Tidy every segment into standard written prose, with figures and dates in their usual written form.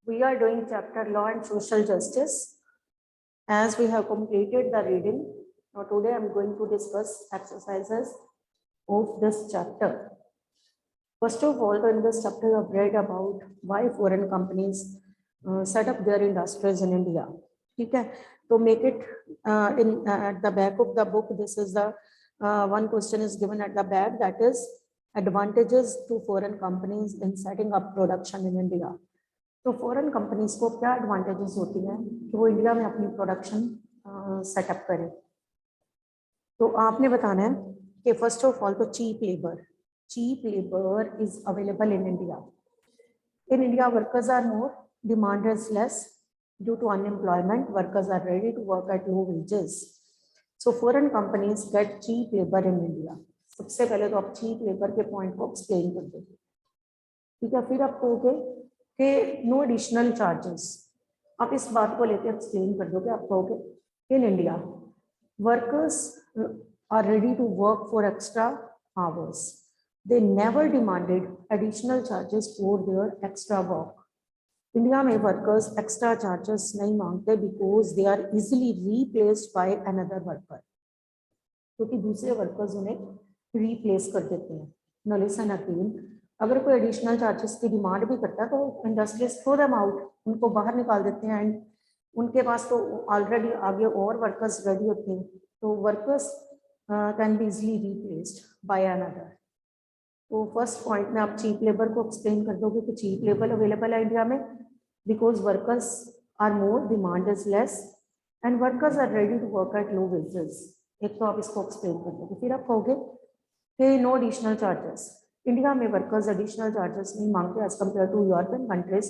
We are doing chapter Law and Social Justice. As we have completed the reading, now today I am going to discuss exercises of this chapter. First of all, in this chapter you have read about why foreign companies set up their industries in India. Okay, so make it at the back of the book. This is the one question is given at the back, that is advantages to foreign companies in setting up production in India. तो foreign companies को क्या advantages होती हैं कि वो India में अपनी production setup करें। तो आपने बताना है कि फर्स्ट ऑफ ऑल तो cheap labour is available in India workers are more, demand is less due to unemployment, workers are ready to work at low wages, so foreign companies get cheap labour in India. सबसे पहले तो आप cheap labour के point को explain कर दो, ठीक है। फिर आप कहोगे कि नो एडिशनल चार्जेस, आप इस बात को लेकर एक्सप्लेन कर दोगे। आप कहोगे in India workers are ready to work for extra hours, they never demanded additional charges for their extra work. India में वर्कर्स एक्स्ट्रा चार्जेस नहीं मांगते because they are easily replaced by another worker, क्योंकि दूसरे workers उन्हें replace कर देते हैं। Now listen again, अगर कोई एडिशनल चार्जेस की डिमांड भी करता है तो इंडस्ट्रीज थ्रो देम आउट, उनको बाहर निकाल देते हैं, एंड उनके पास तो ऑलरेडी आगे और वर्कर्स रेडी होते हैं, तो workers can be easily replaced by another. तो फर्स्ट पॉइंट में आप चीप लेबर को एक्सप्लेन कर दोगे कि चीप लेबर अवेलेबल है इंडिया में because workers are more, demand is less and workers are ready to work at low wages. एक तो आप इसको एक्सप्लेन कर दोगे। फिर आप कहोगे कि नो एडिशनल चार्जेस, इंडिया में वर्कर्स एडिशनल चार्जेस नहीं मांगते as compare to European countries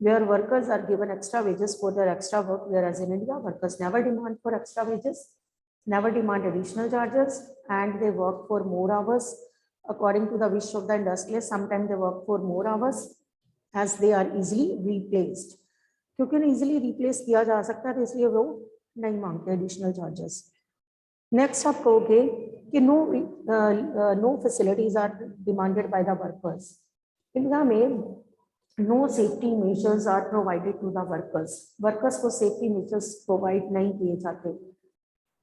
where workers are given extra wages for their extra work, whereas in India workers never demand for extra wages, never demand additional charges, and they work for more hours according to the wish of the industrialist. Sometimes they work for more hours as they are easily replaced, क्योंकि उन्हें easily replace किया जा सकता है तो इसलिए वो नहीं मांगते एडिशनल चार्जेस। नेक्स्ट आप कहोगे कि no facilities are demanded by the workers, India में no safety measures are provided to the workers को सेफ्टी मेजर्स प्रोवाइड नहीं किए जाते,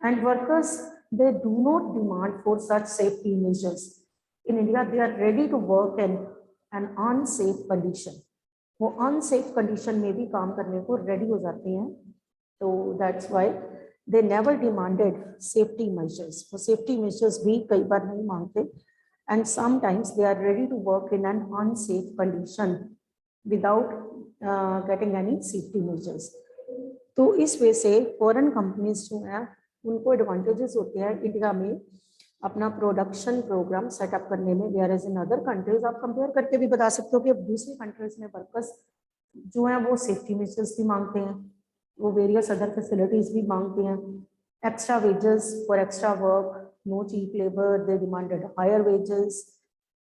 and workers they do not demand for such safety measures in India, they are ready to work in an unsafe condition, वो unsafe condition में भी काम करने को रेडी हो जाते हैं। तो that's why they never demanded safety measures, वो safety measures भी कई बार नहीं मांगते, and sometimes they are ready to work in an unsafe condition without getting any safety measures। तो इस वजह से फॉरेन कंपनीज जो है उनको एडवांटेजेस होते हैं इंडिया में अपना प्रोडक्शन प्रोग्राम सेटअप करने में, whereas in other countries आप कंपेयर करके भी बता सकते हो कि अब दूसरी कंट्रीज में वर्कर्स जो है वो सेफ्टी मेजर्स भी मांगते हैं, वो वेरियस अदर फैसिलिटीज भी मांगते हैं, extra wages for extra work, no cheap labour, they demanded higher wages,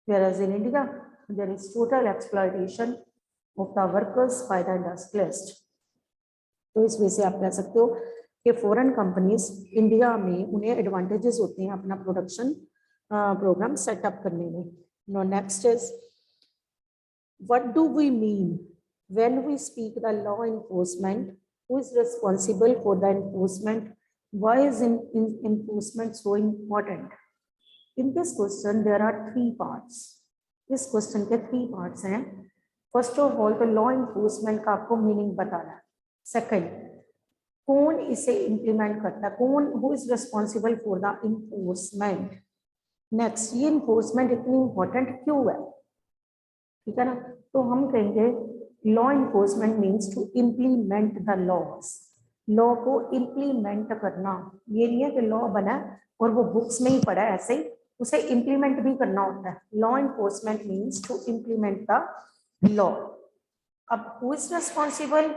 whereas in India there is total exploitation of the workers by the industrialist। तो इस वजह से आप कह सकते हो कि फॉरेन कंपनीज इंडिया में उन्हें एडवांटेजेस होते हैं अपना प्रोडक्शन प्रोग्राम सेटअप करने में। No next is what do we mean when we speak the law enforcement, who is responsible for the enforcement, why is enforcement so important? In this question there are three parts, इस question के 3 parts हैं। First of all तो law enforcement का आपको meaning बताना है, second कौन इसे इंप्लीमेंट करता है, कौन who is responsible for the enforcement, next ये इन्फोर्समेंट इतनी इंपॉर्टेंट क्यों है, ठीक है ना। तो हम कहेंगे law enforcement means to implement the laws, law को इम्प्लीमेंट करना। ये नहीं है कि लॉ बना और वो बुक्स में ही पढ़ा है, ऐसे ही उसे इम्प्लीमेंट भी करना होता है। Law enforcement means to implement the law. अब हु इज रिस्पॉन्सिबल,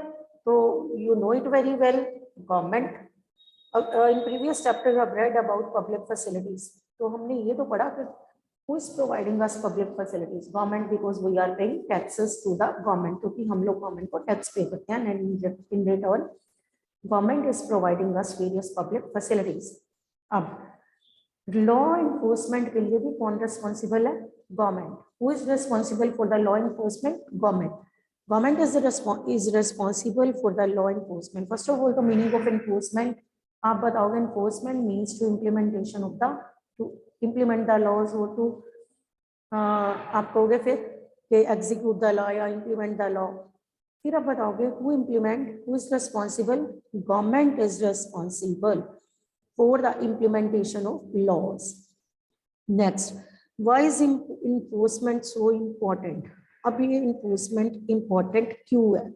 तो you know it very well, government. In previous chapter have read about public facilities, तो हमने ये तो पढ़ा कि who is providing us public facilities, government, because we are paying taxes to the government, क्योंकि हम लोग गवर्नमेंट को टैक्स पे करते हैं, and in return government is providing us various public facilities। अब लॉ इन्फोर्समेंट के लिए भी कौन रिस्पॉन्सिबल है, government. Who is responsible for the law enforcement, government. Government is responsible for the law enforcement. First of all, the meaning of enforcement आप बताओगे. enforcement means to implementation of the, to implement the laws or to आप कहोगे फिर कि execute the law या implement the law. फिर आप बताओगे who implement, who is responsible. Government is responsible for the implementation of laws. Next, why is enforcement so important? अब ये enforcement important क्यों है?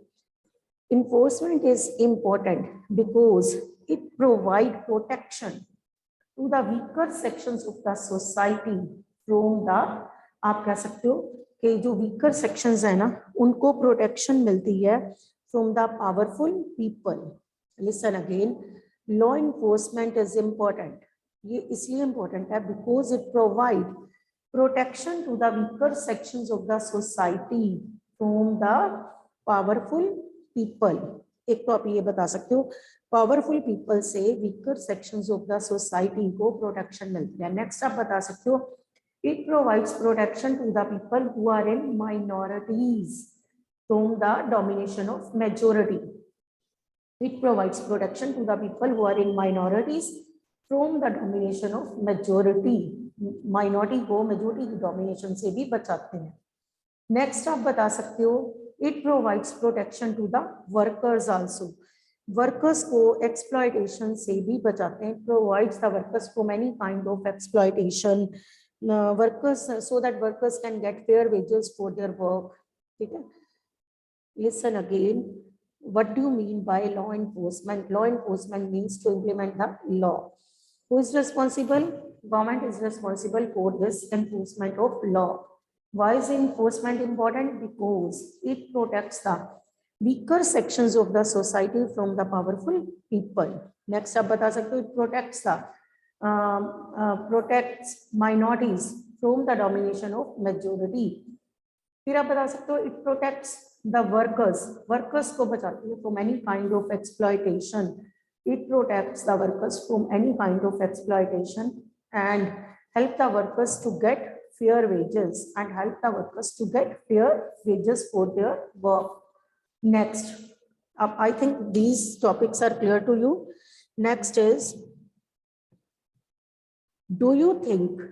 Enforcement is important because it provide protection to the weaker sections of the society from the, आप कह सकते हो कि जो weaker sections है ना, उनको protection मिलती है from the powerful people. Listen again, law enforcement is important. ये इसलिए important है because it provide protection to the weaker sections of the society from the powerful people. एक तो आप ये बता सकते हो powerful people से weaker sections of the society को protection मिलती है. Next आप बता सकते हो it provides protection to the people who are in minorities from the domination of majority. It provides protection to the people who are in minorities from the domination of majority. Minority को majority की domination से भी बचाते हैं. Next आप बता सकते हो it provides protection to the workers also. Workers को एक्सप्लॉयटेशन से भी बचाते हैं. Provides the workers from any kind of exploitation workers so that workers can get fair wages for their work. ठीक है. Listen again, what do you mean by law enforcement? Law enforcement means to implement the law. Who is responsible? Government is responsible for this enforcement of law. Why is enforcement important? Because it protects the weaker sections of the society from the powerful people. Next आप बता सकते हो it protects the protects minorities from the domination of majority. फिर आप बता सकते हो it protects the workers. Workers को बचाती है from any kind of exploitation. It protects the workers from any kind of exploitation and help the workers to get fair wages and help the workers to get fair wages for their work. Next, I think these topics are clear to you. Next is, do you think,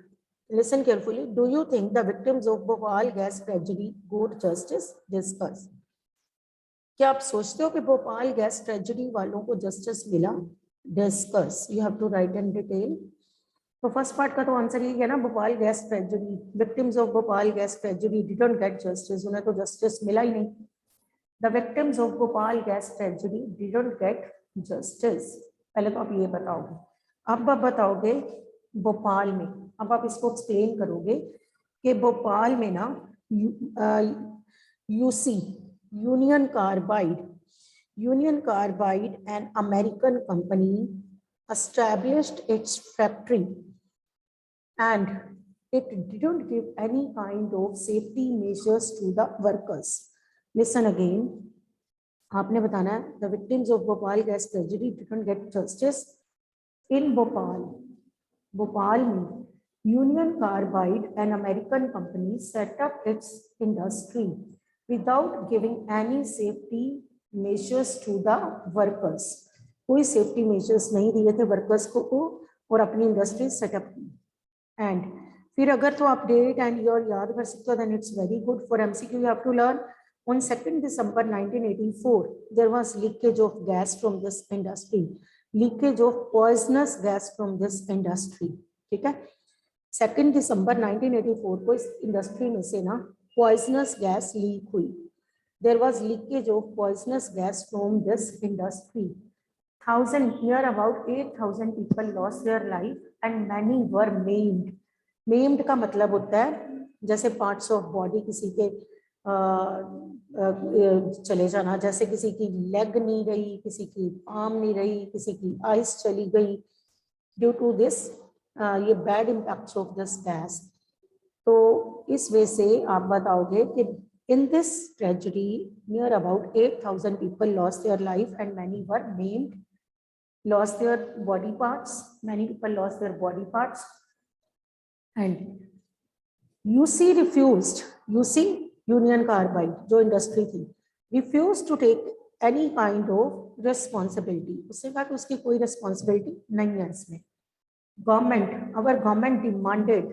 listen carefully, do you think the victims of Bhopal gas tragedy got justice? Discuss. क्या आप सोचते हो कि Bhopal gas tragedy वालों को justice मिला? Discuss. You have to write in detail. तो first part का तो आंसर ये है ना, Bhopal gas tragedy, victims of Bhopal gas tragedy didn't get justice. उन्हें तो जस्टिस मिला ही नहीं. The victims of Bhopal gas tragedy didn't get justice. पहले तो आप ये बताओगे. अब आप बताओगे भोपाल में, अब आप इसको एक्सप्लेन करोगे कि भोपाल में ना UC Union Carbide, an American company, established its factory and it didn't give any kind of safety measures to the workers. Listen again. आपने बताना है the victims of Bhopal gas tragedy didn't get justice. In Bhopal में Union Carbide, an American company, set up its industry without giving any safety measures to the workers. कोई safety measures नहीं दिए थे workers को और अपनी industry setup की. And फिर अगर तो आप date and year याद कर सकते हो then it's very good. For MCQ you have to learn on 2nd December 1984 there was leakage of gas from this industry. Leakage of poisonous gas from this industry. ठीक है. 2nd December 1984 को इस industry में से ना poisonous gas leak हुई. There was leakage of poisonous gas from this industry. Near about 8,000 people lost their life and many were maimed. Maimed का मतलब होता है जैसे parts of body किसी के चले जाना, जैसे किसी की leg नहीं रही, किसी की arm नहीं रही, किसी की eyes चली गई due to this ये bad impacts of this gas. तो इस वे से आप बताओगे कि in this tragedy near about 8,000 people lost their life and many were maimed, lost their body parts. Many people lost their body parts and UC refused. UC Union Carbide जो industry थी refused to take any kind of responsibility. उसने कहा कि उसकी कोई responsibility नहीं है इसमें. Our government demanded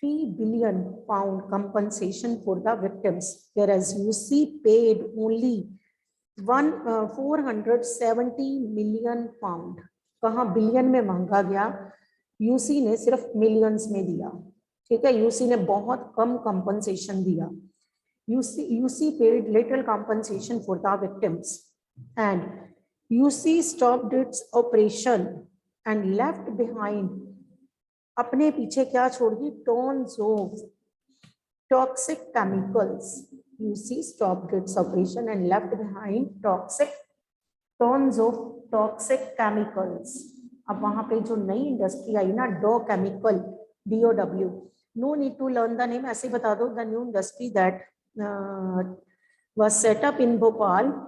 3 billion pound compensation for the victims, whereas UC paid only 470 million pound. कहाँ बिलियन में मांगा गया, यूसी ने सिर्फ मिलियंस में दिया. ठीक है, यूसी ने बहुत कम कंपनसेशन दिया. UC paid little compensation for the victims, and UC stopped its operation and left behind, अपने पीछे क्या छोड़ दी, tons of toxic chemicals. UC stopped its operation and left behind tons of toxic chemicals. अब वहां पे जो नई इंडस्ट्री आई ना, Dow chemical, DOW, no need to learn the name, ऐसे बता दो, the new industry that was set up in Bhopal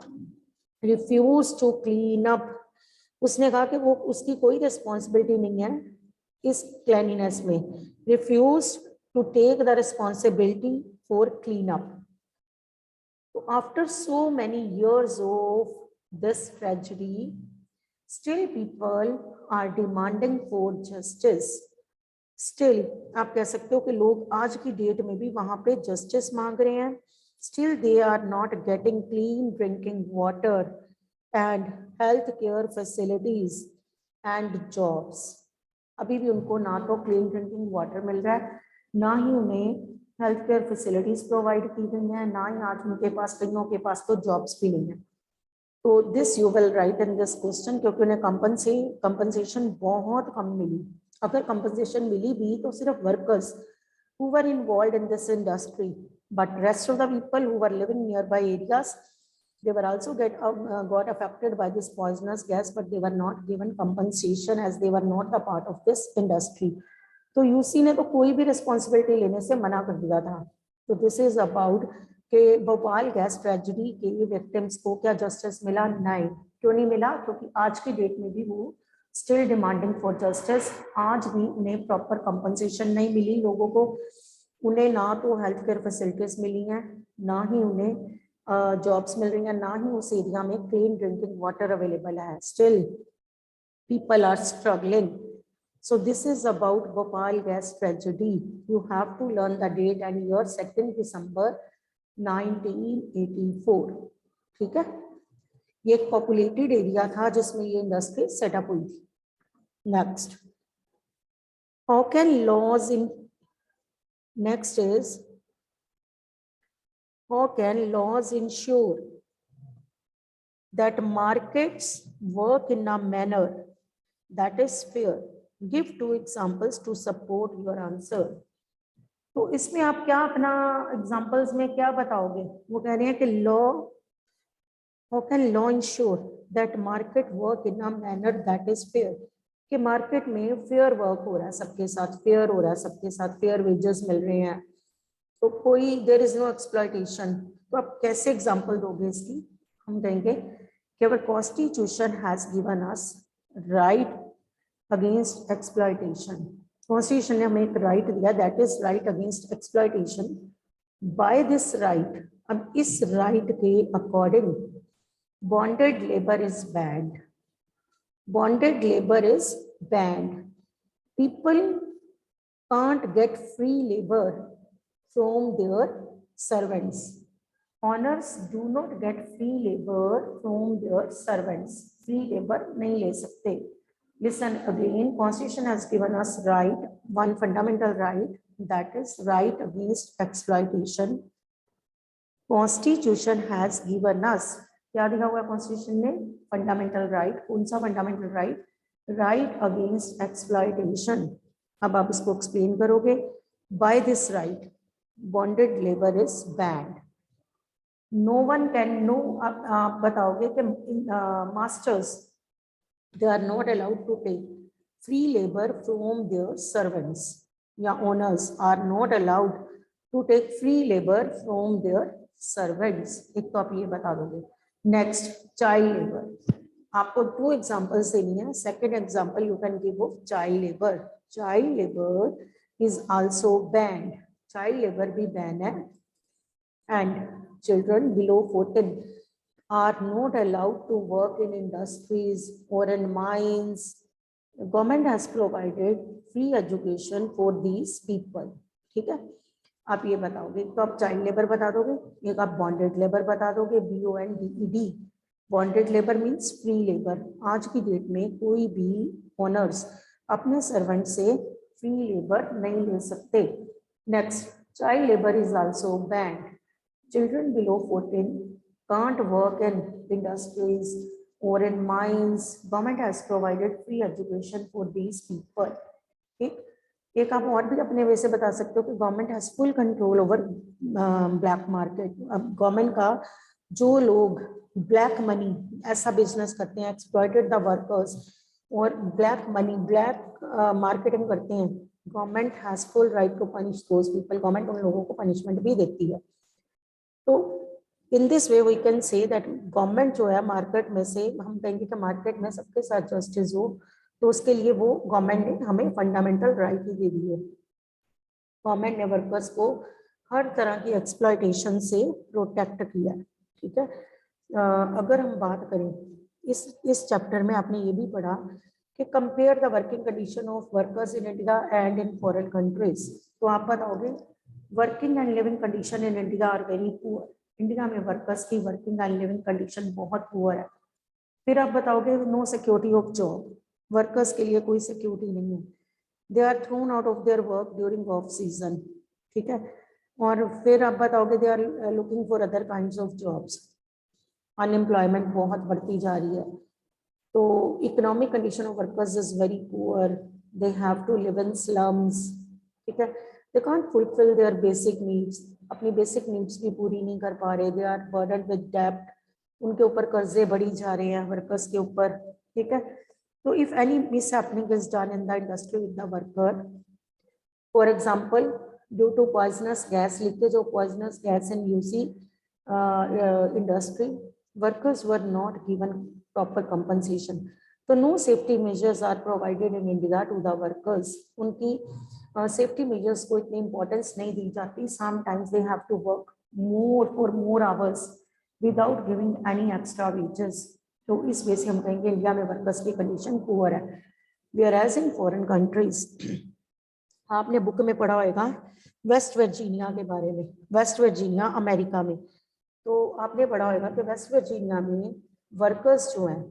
refused to clean up. उसने कहा कि वो उसकी कोई रिस्पॉन्सिबिलिटी नहीं है इस क्लीनिनेस में, refused to take the responsibility for cleanup. So after so many years of this tragedy, still people are demanding for justice. Still आप कह सकते हो कि लोग आज की डेट में भी वहां पे जस्टिस मांग रहे हैं. Still they are not getting clean drinking water and health care facilities and jobs. अभी भी उनको ना तो क्लीन ड्रिंकिंग वाटर मिल रहा है, ना ही उन्हें हेल्थ केयर फैसिलिटीज प्रोवाइड की गई हैं, ना ही आज उनके पास, कईयों के पास तो जॉब्स भी नहीं है. तो this you will write in this question, क्योंकि उन्हें कंपनसेशन बहुत कम मिली. अगर कंपनसेशन मिली भी तो सिर्फ workers who were involved in this industry, but rest of the people who were living nearby areas, they were also got affected by this poisonous gas, but they were not given compensation as they were not a part of this industry. तो UC ने तो कोई भी responsibility लेने से मना कर दिया था. तो दिस इज अबाउट कि भोपाल गैस ट्रेजेडी के विक्टिम्स को क्या जस्टिस मिला? नहीं. क्यों नहीं मिला? क्योंकि आज की डेट में भी वो स्टिल डिमांडिंग फॉर जस्टिस. आज भी उन्हें प्रॉपर कंपनसेशन नहीं मिली लोगों को. उन्हें ना तो हेल्थ केयर फैसिलिटीज मिली हैं, ना ही उन्हें जॉब्स मिल रही हैं, ना ही उस एरिया में क्लीन ड्रिंकिंग वाटर अवेलेबल है. Still people are struggling. So this is about Bhopal gas tragedy. You have to learn the date and year, 2 December 1984. ठीक है, ये एक पॉपुलेटेड एरिया था जिसमें ये इंडस्ट्री सेटअप हुई थी. Next, how can laws in next is how can laws ensure that markets work in a manner that is fair? Give 2 examples to support your answer. तो इसमें आप क्या अपना एग्जांपल्स में क्या बताओगे? वो कह रहे हैं कि how can law ensure that market work in a manner that is fair? कि मार्केट में फेयर वर्क हो रहा है सबके साथ, फेयर हो रहा है सबके साथ, फेयर वेजेस मिल रहे हैं, तो कोई देयर इज नो एक्सप्लॉयटेशन. तो आप कैसे एग्जांपल दोगे इसकी? हम कहेंगे कि our constitution has given us right against exploitation. Constitution ने हमें एक राइट दिया, that is right against exploitation. By this right, अब इस राइट के according bonded labour is banned. Bonded labor is banned. People can't get free labor from their servants. Owners do not get free labor from their servants. Free labor नहीं ले सकते. Listen again. Constitution has given us right, one fundamental right, that is right against exploitation. Constitution has given us, क्या दिया हुआ है constitution ने? Fundamental right. कौन सा fundamental right? Right against exploitation. अब आप इसको एक्सप्लेन करोगे. By this right bonded labour is banned. No one can no, आप बताओगे कि masters they are not allowed to take free labour from their servants, या owners are not allowed to take free labour from their servants. एक तो आप ये बता दोगे. Next, child labour. आपको 2 एग्जांपल्स देनी है. Second example you can give of child labour. Child labour is also band. Child labour भी बैन है. And children below 14 are not allowed to work in industries or in mines. The government has provided free education for these people. ठीक है, आप ये बताओगे तो आप child labour बता दोगे, एक आप बॉन्डेड लेबर बता दोगे, BONDED। Bonded labour means free labour. आज की डेट में कोई भी ओनर्स अपने सर्वेंट से फ्री लेबर नहीं ले सकते। Next, child labour is also band. Children below 14 can't work in industries or in mines. Government has provided free education for these people. ठीक, एक आप और भी अपने वे से बता सकते हो कि government has full control over black market. अब गवर्नमेंट का जो लोग ब्लैक मनी ऐसा बिजनेस करते हैं, एक्सप्लॉइटेड द वर्कर्स और ब्लैक मनी ब्लैक मार्केटिंग करते हैं, government has full right to punish those people. Government उन लोगों को पनिशमेंट भी देती है। तो in this way we can say that government जो है मार्केट में से, हम कहेंगे कि मार्केट में सबके साथ जस्टिस हो, तो उसके लिए वो गवर्नमेंट ने हमें फंडामेंटल राइट ही दे दी है। गवर्नमेंट ने वर्कर्स को हर तरह की एक्सप्लॉयटेशन से प्रोटेक्ट किया है। ठीक है, अगर हम बात करें इस चैप्टर में आपने ये भी पढ़ा कि compare the working condition of workers in India and in foreign countries. तो आप बताओगे working and living condition in India are very poor. India में वर्कर्स की वर्किंग एंड लिविंग कंडीशन बहुत पुअर है। फिर आप बताओगे no security of job, workers के लिए कोई सिक्योरिटी नहीं है। They are thrown out of their work during off season. ठीक है, और फिर आप बताओगे they are looking for other kinds of jobs. Unemployment बहुत बढ़ती जा रही है। तो economic condition of workers is very poor, they have to live in slums. ठीक है, they can't fulfil their basic needs, अपनी बेसिक नीड्स भी पूरी नहीं कर पा रहे। दे आर बर्डन्ड विद डेब्ट, उनके ऊपर कर्जे बढ़ी जा रहे हैं वर्कर्स के ऊपर। ठीक है, तो if any mishappening is done in the industry with the worker, for example due to poisonous gas leakage और poisonous gas in UC industry, workers were not given proper compensation. So no safety measures are provided in India to the workers. उनकी safety measures को इतनी importance नहीं दी जाती. Sometimes they have to work more for more hours without giving any extra wages. तो इस वजह से हम कहेंगे इंडिया में वर्कर्स की कंडीशन पुअर है। Whereas in foreign countries, आपने बुक में पढ़ा होगा वेस्ट वर्जीनिया के बारे में। वेस्ट वर्जीनिया अमेरिका में, तो आपने पढ़ा होगा कि वेस्ट वर्जीनिया में वर्कर्स जो हैं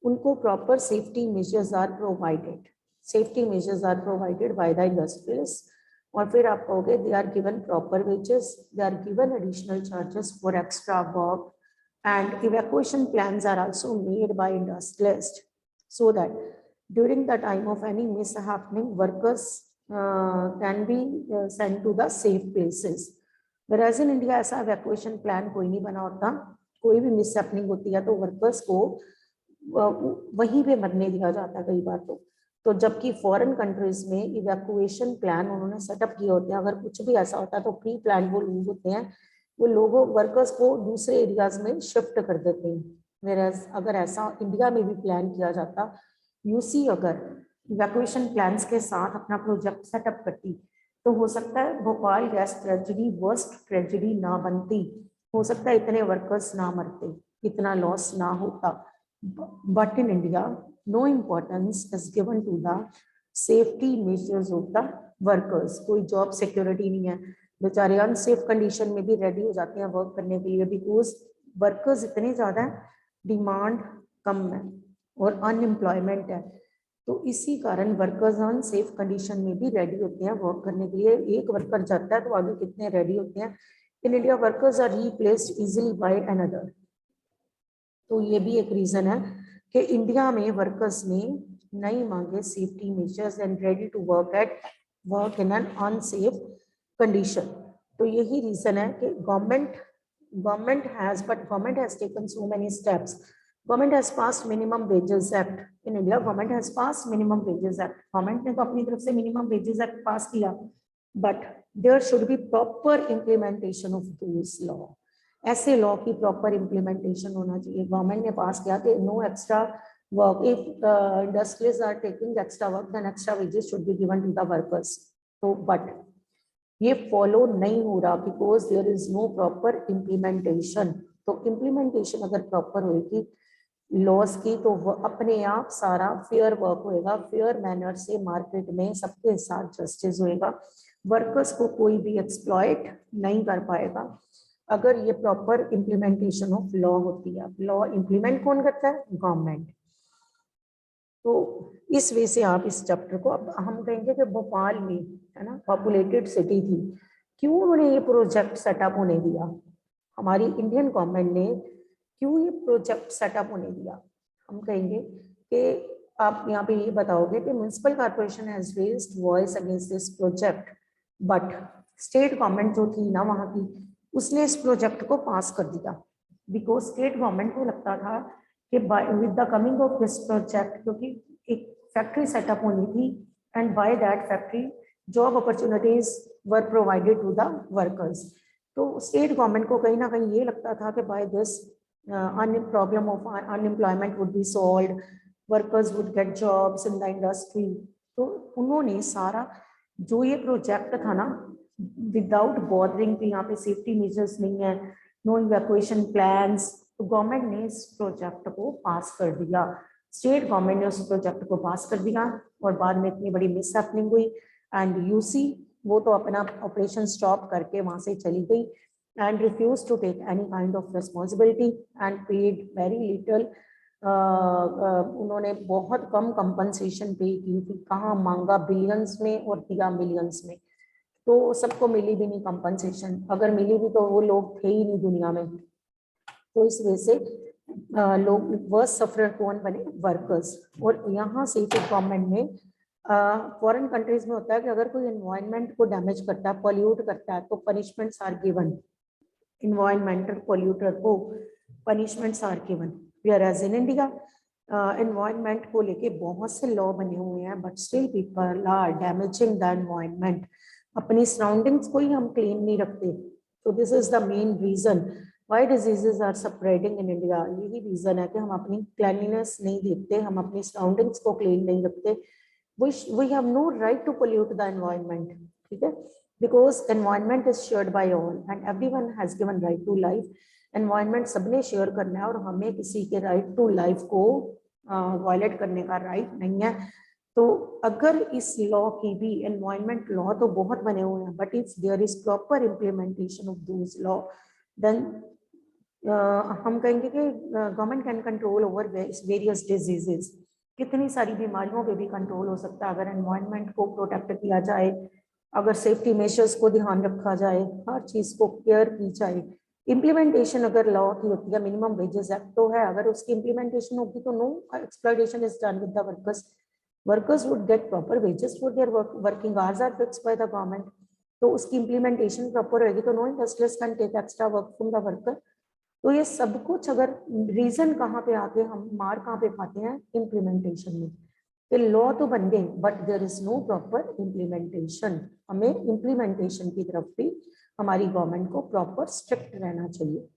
उनको proper safety measures are provided. Safety measures are provided by the industries. और फिर आप कहोगे they are given proper wages, they are given additional charges for extra work and evacuation plans are also made by industrialist so that during the time of any mishappening workers can be sent to the safe places. Whereas in India ऐसा evacuation plan कोई नहीं बना होता। कोई भी mishappening होती है तो वर्कर्स को वहीं पे मरने दिया जाता है कई बार। तो जबकि फॉरेन कंट्रीज में इवैक्यूएशन प्लान उन्होंने सेटअप किए होते हैं। अगर कुछ भी ऐसा होता है तो प्री प्लान वो लोग होते हैं, वो लोगों वर्कर्स को दूसरे एरियाज में शिफ्ट कर देते हैं। Whereas अगर ऐसा इंडिया में भी प्लान किया जाता, यूसी अगर इवैक्यूएशन प्लान्स के साथ अपना प्रोजेक्ट सेटअप करती तो हो सकता है Bhopal gas tragedy worst tragedy ना बनती, हो सकता है इतने वर्कर्स ना मरते, इतना लॉस ना होता। But in India no importance is given to the safety measures of the workers. कोई जॉब सिक्योरिटी नहीं है, बेचारे अनसेफ कंडीशन में भी रेडी हो जाते हैं वर्क करने के लिए, बिकॉज वर्कर्स इतने ज़्यादा डिमांड कम है और अनएम्प्लॉयमेंट है। तो इसी कारण वर्कर्स अनसेफ कंडीशन में भी रेडी होते हैं वर्क करने के लिए। एक वर्कर जाता है तो आगे कितने रेडी होते हैं। In India workers are replaced easily by another. तो ये भी एक रीजन है कि इंडिया में वर्कर्स ने नहीं मांगे safety measures and ready to work in an unsafe condition. तो यही रीजन है कि government has taken so many steps. Government has passed minimum wages act in India. Government has passed minimum wages act. Government ने तो अपनी तरफ से minimum wages act पास किया, but there should be proper implementation of those law. ऐसे law की proper implementation होना चाहिए। Government ने पास किया कि no extra work. If industries are taking extra work, then extra wages should be given to the workers. So, but ये follow नहीं हो रहा because there is no proper implementation. तो इम्प्लीमेंटेशन अगर प्रॉपर होगी लॉस की तो वो अपने आप सारा फेयर वर्क होएगा, फेयर मैनर से मार्केट में सबके साथ जस्टिस होएगा, वर्कर्स को कोई भी एक्सप्लॉइट नहीं कर पाएगा अगर ये प्रॉपर इम्प्लीमेंटेशन ऑफ लॉ होती है। लॉ इम्प्लीमेंट कौन करता है? गवर्नमेंट। तो इस वे से आप इस चैप्टर को, अब हम कहेंगे कि भोपाल में है ना पॉपुलेटेड सिटी थी, क्यों उन्होंने ये प्रोजेक्ट सेटअप होने दिया? हमारी इंडियन गवर्नमेंट ने क्यों ये प्रोजेक्ट सेटअप होने दिया? हम कहेंगे कि आप यहाँ पे ये बताओगे कि municipal corporation has raised voice against this project, but state government जो थी ना वहाँ की, उसने इस प्रोजेक्ट को पास कर दिया बिकॉज स्टेट गवर्नमेंट को लगता था कि with the coming of this project, क्योंकि एक फैक्ट्री सेटअप होनी थी and by that factory job opportunities were provided to the workers. तो स्टेट गवर्नमेंट को कहीं ना कहीं ये लगता था कि by this problem of unemployment would be solved, workers would get jobs in the industry. तो उन्होंने सारा जो ये प्रोजेक्ट था ना, विदाउट बॉदरिंग कि यहाँ पे सेफ्टी मेजर्स नहीं है, नो इवैक्यूएशन प्लान्स, तो गवर्नमेंट ने इस प्रोजेक्ट को पास कर दिया, स्टेट गवर्नमेंट ने उस प्रोजेक्ट को पास कर दिया और बाद में इतनी बड़ी मिसहैपनिंग हुई एंड यूसी वो तो अपना ऑपरेशन स्टॉप करके वहां से चली गई and refuse to take any kind of responsibility and paid very little. उन्होंने बहुत कम कंपनसेशन पे की थी, कहाँ मांगा बिलियंस में और दिया मिलियंस में, तो सबको मिली भी नहीं कंपनसेशन, अगर मिली भी तो वो लोग थे ही नहीं दुनिया में। तो इस वजह से लोग वर्स्ट सफरर कौन बने? वर्कर्स। और यहाँ से फिर गवर्नमेंट ने, फॉरेन कंट्रीज में होता है कि अगर कोई एनवायरनमेंट को डैमेज करता है, पॉल्यूट करता है, तो punishments are given, environmental polluter को punishments are given. Whereas in India environment को लेके बहुत से लॉ बने हुए हैं but still people are damaging the environment, अपनी सराउंडिंग्स को ही हम क्लीन नहीं रखते। तो this is the main reason why diseases are spreading in India. यही रीजन है कि हम अपनी क्लीनलीनेस नहीं देखते, हम अपनी सराउंडिंग्स को क्लीन नहीं रखते। we have no right to pollute the environment, ठीक है, because environment is shared by all and everyone has given right to life। environment सबने शेयर करना है और हमें किसी के right to life को वायलेट करने का right नहीं है। तो अगर इस लॉ की भी, एनवायरमेंट लॉ तो बहुत बने हुए हैं but if there is proper implementation of those law then हम कहेंगे कि government can control over various diseases. कितनी सारी बीमारियों पे भी कंट्रोल हो सकता है अगर एनवायरनमेंट को प्रोटेक्ट किया जाए, अगर सेफ्टी मेजर्स को ध्यान रखा जाए, हर चीज को केयर की जाए। इम्प्लीमेंटेशन अगर लॉ की होती है, मिनिमम वेजेस एक्ट तो है, अगर उसकी इम्प्लीमेंटेशन होगी तो no exploitation is done with the workers, workers would get proper wages for their work, working hours are fixed by the government. तो उसकी इम्प्लीमेंटेशन प्रॉपर होगी तो no industries can take extra work from the worker. तो ये सब कुछ अगर reason कहाँ पे आते हैं, हम मार कहाँ पे खाते हैं? इम्प्लीमेंटेशन में। कि लॉ तो बन गए but there is no proper implementation. हमें इम्प्लीमेंटेशन की तरफ भी हमारी गवर्नमेंट को प्रॉपर स्ट्रिक्ट रहना चाहिए।